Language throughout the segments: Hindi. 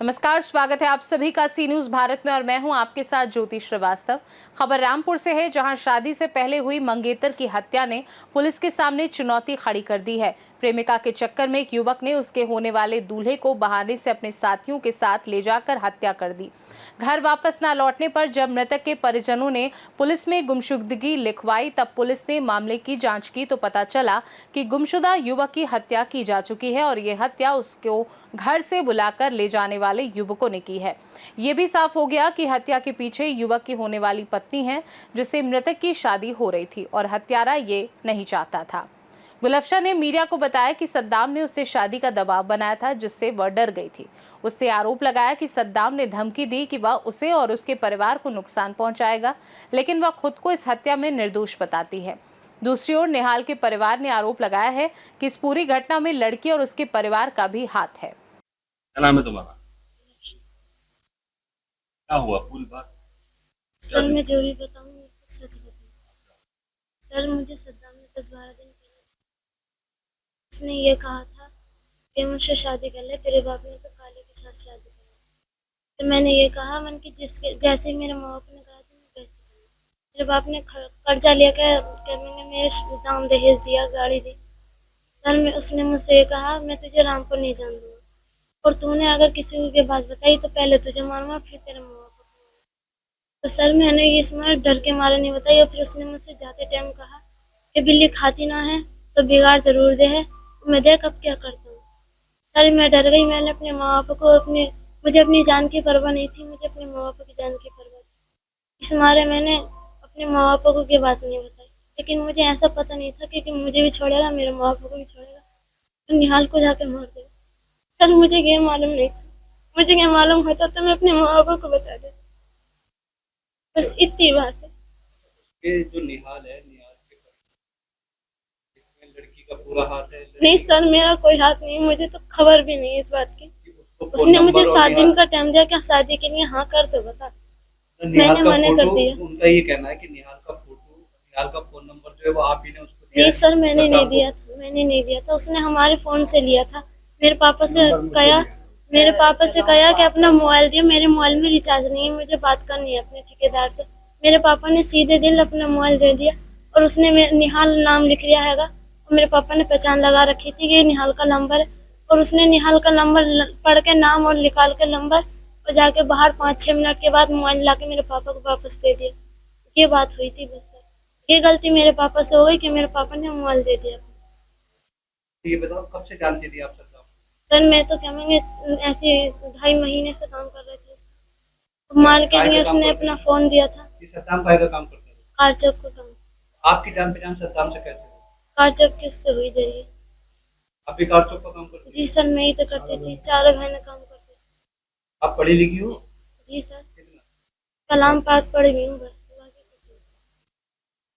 नमस्कार, स्वागत है आप सभी का सी न्यूज भारत में और मैं हूं आपके साथ ज्योति श्रीवास्तव। खबर रामपुर से है, जहां शादी से पहले हुई मंगेतर की हत्या ने पुलिस के सामने चुनौती खड़ी कर दी है। प्रेमिका के चक्कर में एक युवक ने उसके होने वाले दूल्हे को बहाने से अपने साथियों के साथ ले जाकर हत्या कर दी। घर वापस न लौटने पर जब मृतक के परिजनों ने पुलिस में गुमशुदगी लिखवाई, तब पुलिस ने मामले की जांच की तो पता चला कि गुमशुदा युवक की हत्या की जा चुकी है और ये हत्या उसको घर से बुलाकर ले जाने वाले युवकों ने की है। ये भी साफ हो गया कि हत्या के पीछे युवक की होने वाली पत्नी है, जिससे मृतक की शादी हो रही थी और हत्यारा ये नहीं चाहता था। गुलफशा ने मीडिया को बताया कि सद्दाम ने उससे शादी का दबाव बनाया था, जिससे वह डर गई थी। उसने आरोप लगाया कि सद्दाम ने धमकी दी कि वह उसे और उसके परिवार को नुकसान पहुंचाएगा, लेकिन वह खुद को इस हत्या में निर्दोष बताती है। दूसरी ओर निहाल के परिवार ने आरोप लगाया है कि इस पूरी घटना में लड़की और उसके परिवार का भी हाथ है। क्या नाम है तुम्हारा? क्या हुआ पूरी बात? सर मैं जो भी बताऊँ सच बताऊँ। सर मुझे सद्दाम ने 10-12 दिन पहले उसने ये कहा था कि मुझसे शादी कर ले, तेरे बाप ने तो काले के साथ शादी कर ली। तो मैंने ये कहा मन कि जिसके जैसे ही मेरे माँ बाप ने कहा था मैं कैसे करूँ। मेरे बाप ने कर्जा लेकर मैंने मेरे दाम दहेज दिया, गाड़ी दी। सर में उसने मुझसे ये कहा मैं तुझे रामपुर नहीं जान दूंगा और तूने अगर किसी को ये बात बताई तो पहले तुझे मारूंगा फिर तेरे माँ बाप को मारूंगा। तो सर मैंने ये इसमें डर के मारे नहीं बताई और फिर उसने मुझसे जाते टाइम कहा कि बिल्ली खाती ना है तो बिगाड़ जरूर दे है, मैं देख अब क्या करता हूँ। सर मैं डर गई। मैंने अपने माँ बाप को मुझे अपनी जान की परवाह नहीं थी, मुझे अपने माँ बाप की जान की परवाह थी। इस मारे मैंने अपने माँ बाप को ये बात नहीं बताई, लेकिन मुझे ऐसा पता नहीं था कि मुझे भी छोड़ेगा, मेरे माँ बाप को भी छोड़ेगा तो निहाल को जाकर मार देगा। सर मुझे ये मालूम नहीं था, मुझे ये मालूम होता तो मैं अपने माँ बाप को बता देता। बस इतनी बात है। ये जो निहाल है, निहाल के इसमें लड़की का पूरा हाथ है? नहीं सर मेरा कोई हाथ नहीं, मुझे तो खबर भी नहीं इस बात की। उसने मुझे 7 दिन का टाइम दिया, क्या शादी के लिए हाँ कर दो बता, मैंने मना कर दिया। उनका ये कहना है कि निहाल का फोटो, निहाल का फोन नंबर जो है वो आप ही ने उसको दिया? नहीं सर मैंने नहीं दिया था, मैंने नहीं दिया था, उसने हमारे फोन से लिया था। मेरे पापा से कहा कि अपना मोबाइल दिया, मेरे मोबाइल में रिचार्ज नहीं है, मुझे बात करनी है अपने ठेकेदार से। मेरे पापा ने सीधे दिल अपना मोबाइल दे दिया और उसने निहाल नाम लिख लिया हैगा और मेरे पापा ने पहचान लगा रखी थी कि निहाल का नंबर है और उसने निहाल का नंबर पढ़ के नाम और निकाल के नंबर और जाके बाहर 5-6 मिनट के बाद मोबाइल लाके मेरे पापा को वापस दे दिया। ये बात हुई थी बस सर। ये गलती मेरे पापा से हो गई कि मेरे पापा ने मोबाइल दे दिया। ये बताओ कब से जानती थी आप सद्दाम? सर मैं तो कहेंगे ऐसे 2.5 महीने से काम कर रहे थे उसका। माल के लिए उसने अपना फोन दिया था। सद्दाम का काम करता था? कार चौक का काम। आपकी जान पहचान सद्दाम से कैसे हुई? कार चौक किससे हुई जरिए? आप भी कार चौक का काम करते? जी सर मैं ही तो करती थी, 4 बहनें काम करती थी। आप पढ़ी लिखी हो? जी सर कलाम पाक पढ़ी हुई हूँ बस, बाकी कुछ नहीं।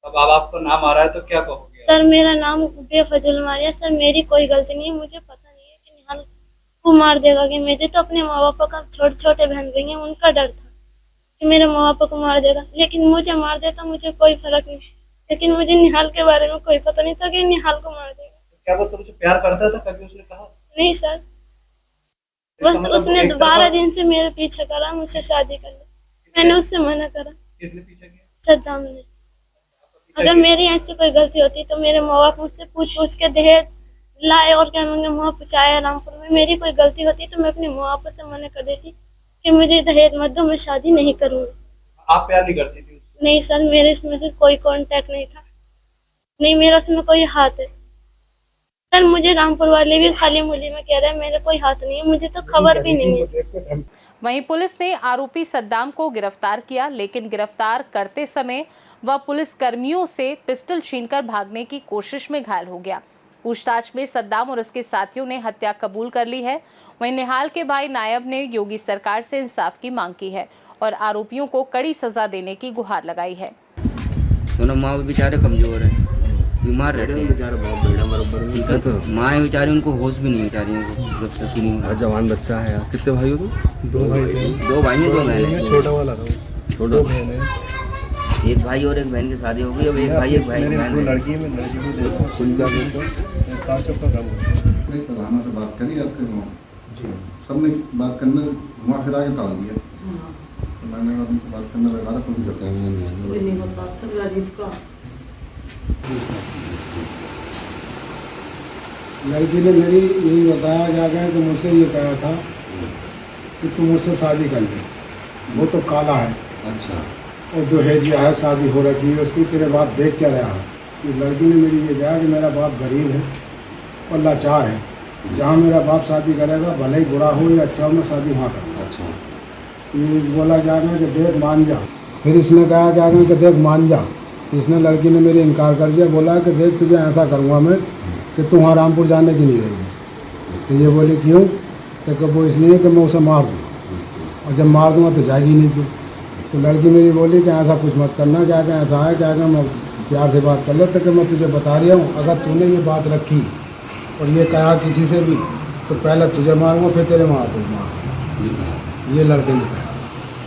अब आपका नाम आ रहा है तो क्या कहोगे? सर मेरा नाम बेफजल मारिया। सर मेरी कोई गलती नहीं है, मुझे पता नहीं है कि निहाल को मार देगा कि मुझे तो अपने माँ बाप का छोटे बहन भाई हैं उनका डर था कि मेरे माँ बाप को मार देगा, लेकिन मुझे मार देता मुझे कोई फर्क नहीं, लेकिन मुझे निहाल के बारे में कोई पता नहीं था कि निहाल को मार देगा। क्या वो तुमसे प्यार करता था? कभी उसने कहा? नहीं सर बस उसने 12 दिन से मेरे पीछे करा मुझसे शादी कर ले, मैंने उससे मना करा। किसने पीछे किया? सद्दाम ने। अगर मेरी ऐसी कोई गलती होती तो मेरे माँ बाप मुझसे पूछ के दहेज लाए और क्या मुझे वहाँ पहुँचाया रामपुर में। मेरी कोई गलती होती तो मैं अपने माँ बाप से मना कर देती कि मुझे दहेज मत दो, मैं शादी नहीं करूँगी। आप प्यार नहीं करती थी उससे? नहीं सर मेरे इसमें से कोई कांटेक्ट नहीं था, नहीं मेरा उसमें कोई हाथ है। सर मुझे रामपुर वाले भी खाली मुली में कह रहे हैं मेरा कोई हाथ नहीं है, मुझे तो खबर भी नहीं है। वहीं पुलिस ने आरोपी सद्दाम को गिरफ्तार किया, लेकिन गिरफ्तार करते समय वह पुलिस कर्मियों से पिस्टल छीनकर भागने की कोशिश में घायल हो गया। पूछताछ में सद्दाम और उसके साथियों ने हत्या कबूल कर ली है। वहीं निहाल के भाई नायब ने योगी सरकार से इंसाफ की मांग की है और आरोपियों को कड़ी सजा देने की गुहार लगाई है। दोनों माँ बेचारे कमजोर हैं, बीमार रहते हैं, तो माँ है बेचारी, उनको होश भी नहीं बेचारी उनको जब से सुनी हुई। जवान बच्चा है यार। कितने भाई हो तुम? 2 भाई हैं 2 बहन हैं। छोटा वाला छोटा बहन है। एक भाई और एक बहन की शादी हो गई, अब एक भाई एक बहन है। लड़की में लड़की को देखो, सुन का देखो, कार चौक का काम करता है। प्रधानों से बात करी आपके जी सबने बात करने घुमा फिरा के टाल दिया। तो मैंने उनसे बात करने लगा रहा कोई करता ये नहीं होता सर गरीब का। लड़की ने मेरी यही बताया क्या गया कि मुझसे ये कहा था कि तू मुझसे शादी कर ले, वो तो काला है। अच्छा। और जो है जी है शादी हो रखी है उसकी, तेरे बाप देख क्या रहा है। कि लड़की ने मेरी ये कहा कि मेरा बाप गरीब है और लाचार है, जहाँ मेरा बाप शादी करेगा भले ही बुरा हो या अच्छा हो मैं शादी वहाँ करूँगा। अच्छा। ये बोला क्या गया कि देख मान जा। फिर इसने कहा क्या गया कि देख मान जा। इसने लड़की ने मेरी इनकार कर दिया, बोला कि देख तुझे ऐसा करूँगा मैं कि तू वहाँ रामपुर जाने की नहीं रहेगी। तो ये बोले क्यों? तो वो इसलिए कि मैं उसे मार दूँ और जब मार दूँगा तो जाएगी नहीं तू। तो लड़की मेरी बोली कि ऐसा कुछ मत करना, क्या क्या ऐसा है क्या क्या मैं प्यार से बात कर ले। तो कि मैं तुझे बता रही हूँ अगर तूने ये बात रखी और ये कहा किसी से भी तो पहले तुझे मारूंगा फिर तेरे माँ को मारूंगा। ये लड़के ने कहा।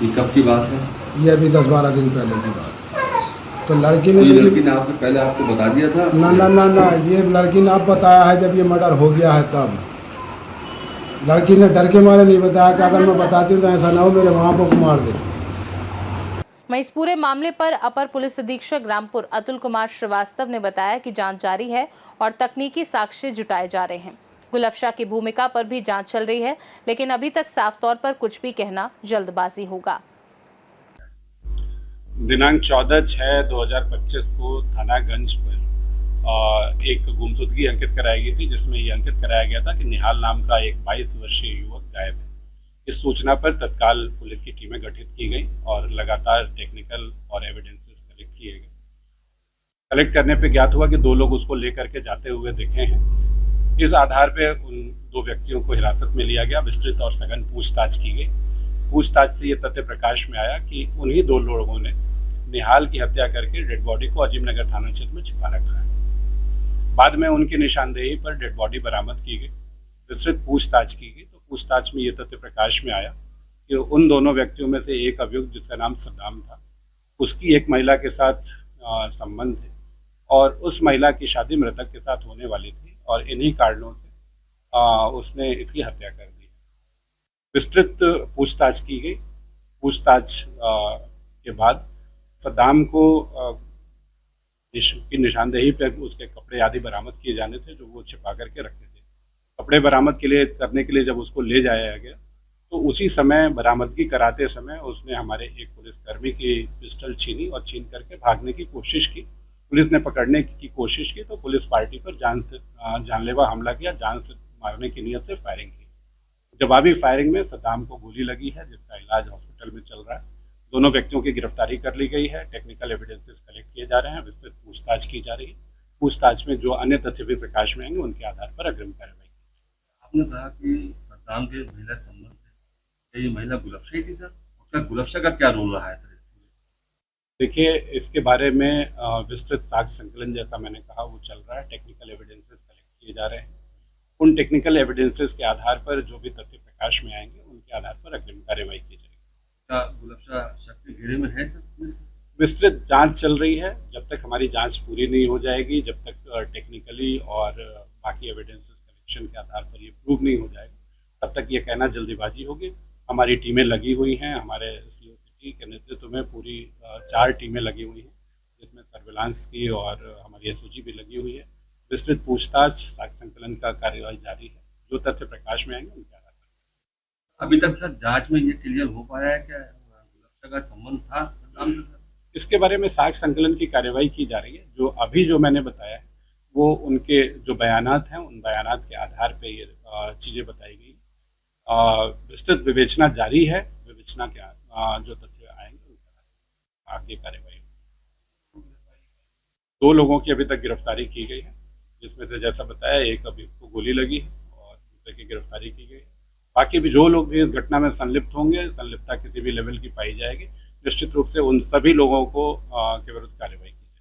ये कब की बात है? ये अभी 10-12 दिन पहले की बात। तो लड़की ने ये लड़की ने आपको पहले आपको बता दिया था? ना ना ना ना, ये लड़की ने अब बताया है जब ये मर्डर हो गया है तब। लड़की ने डर के मारे नहीं बताया कि अगर मैं बताती हूँ तो ऐसा ना हो मेरे माँ को मार दे। वहीं इस पूरे मामले पर अपर पुलिस अधीक्षक रामपुर अतुल कुमार श्रीवास्तव ने बताया कि जांच जारी है और तकनीकी साक्ष्य जुटाए जा रहे हैं। गुलफशा की भूमिका पर भी जांच चल रही है, लेकिन अभी तक साफ तौर पर कुछ भी कहना जल्दबाजी होगा। दिनांक 14/6/2025 को थानागंज पर एक गुमशुदगी अंकित कराई गई थी, जिसमें ये अंकित कराया गया था कि निहाल नाम का एक 22 वर्षीय युवक गायब है। इस सूचना पर तत्काल पुलिस की टीमें गठित की गई और लगातार टेक्निकल और एविडेंसेस कलेक्ट किए गए। कलेक्ट करने पे ज्ञात हुआ कि 2 लोग उसको लेकर के जाते हुए दिखे हैं। इस आधार पे उन 2 व्यक्तियों को हिरासत में लिया गया, विस्तृत और सघन पूछताछ की गई। पूछताछ से ये तथ्य प्रकाश में आया कि उन्हीं 2 लोगों ने निहाल की हत्या करके डेड बॉडी को अजीम नगर थाना क्षेत्र में छिपा रखा है। बाद में उनकी निशानदेही पर डेड बॉडी बरामद की गई, विस्तृत पूछताछ की गई। तो पूछताछ में ये तथ्य प्रकाश में आया कि उन दोनों व्यक्तियों में से एक अभियुक्त जिसका नाम सद्दाम था, उसकी एक महिला के साथ संबंध थे और उस महिला की शादी मृतक के साथ होने वाली थी और इन्हीं कारणों से उसने इसकी हत्या कर दी। विस्तृत पूछताछ की गई। पूछताछ के बाद सद्दाम को की निशानदेही पर उसके कपड़े आदि बरामद किए जाने थे जो वो छिपा करके रखे थे। कपड़े बरामद करने के लिए जब उसको ले जाया गया तो उसी समय बरामदगी कराते समय उसने हमारे एक पुलिसकर्मी की पिस्टल छीनी और छीन करके भागने की कोशिश की। पुलिस ने पकड़ने की कोशिश की तो पुलिस पार्टी पर जानलेवा हमला किया, जान से मारने की नीयत से फायरिंग की। जवाबी फायरिंग में सद्दाम को गोली लगी है, जिसका इलाज हॉस्पिटल में चल रहा है। दोनों व्यक्तियों की गिरफ्तारी कर ली गई है। टेक्निकल एविडेंसेस कलेक्ट किए जा रहे हैं, विस्तृत पूछताछ की जा रही है। पूछताछ में जो अन्य तथ्य भी प्रकाश में आएंगे उनके आधार पर अग्रिम कार्रवाई की जाएगी। आपने कहा कि सद्दाम के महिला संबंध है, ये महिला गुलफशा ही थी सर? उसका गुलफशा का क्या रोल रहा है सर? देखिए, इसके बारे में विस्तृत साक्ष्य संकलन जैसा मैंने कहा वो चल रहा है। टेक्निकल एविडेंसेस कलेक्ट किए जा रहे हैं। उन टेक्निकल एविडेंसेस के आधार पर जो भी तथ्य प्रकाश में आएंगे उनके आधार पर अग्रिम कार्रवाई की जाएगी। क्या गुलफशा शक के घेरे में है सर? विस्तृत जांच चल रही है। जब तक हमारी जांच पूरी नहीं हो जाएगी, जब तक टेक्निकली और बाकी एविडेंसेस कलेक्शन के आधार पर ये प्रूव नहीं हो जाएगा, तब तक ये कहना जल्दीबाजी होगी। हमारी टीमें लगी हुई हैं, हमारे सीओ सिटी के नेतृत्व में पूरी 4 टीमें लगी हुई हैं, जिसमें सर्विलांस की और हमारी एसओजी भी लगी हुई है। विस्तृत पूछताछ साक्ष्य संकलन का कार्यवाही जारी है। जो तथ्य प्रकाश में आएंगे उनके आधार पर। अभी तक सर जांच में ये क्लियर हो पाया है क्या गुलफशा का संबंध था सद्दाम से? इसके बारे में साक्ष्य संकलन की कार्यवाही की जा रही है। जो मैंने बताया है वो उनके जो बयानात हैं उन बयानात के आधार पर ये चीज़ें बताई गई। विस्तृत विवेचना जारी है। विवेचना के जो तथ्य आएंगे उनके आगे कार्यवाही। 2 लोगों की अभी तक गिरफ्तारी की गई है, जिसमें से जैसा बताया एक अभियुक्त को गोली लगी है और दूसरे की गिरफ्तारी की गई। बाकी भी जो लोग भी इस घटना में संलिप्त होंगे, संलिप्तता किसी भी लेवल की पाई जाएगी, निश्चित रूप से उन सभी लोगों को के विरुद्ध कार्रवाई की जाएगी।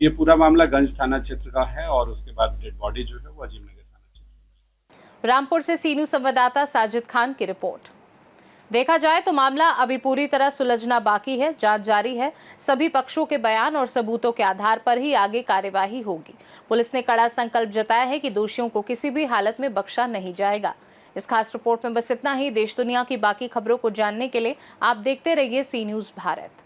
ये पूरा मामला गंज थाना क्षेत्र का है और उसके बाद डेड बॉडी जो है वो अजीम नगर थाना क्षेत्र। रामपुर से सीनू संवाददाता साजिद खान की रिपोर्ट। देखा जाए तो मामला अभी पूरी तरह सुलझना बाकी है। जांच जारी है। सभी पक्षों के बयान और सबूतों के आधार पर ही आगे कार्यवाही होगी। पुलिस ने कड़ा संकल्प जताया है कि दोषियों को किसी भी हालत में बख्शा नहीं जाएगा। इस खास रिपोर्ट में बस इतना ही। देश दुनिया की बाकी खबरों को जानने के लिए आप देखते रहिए सी न्यूज़ भारत।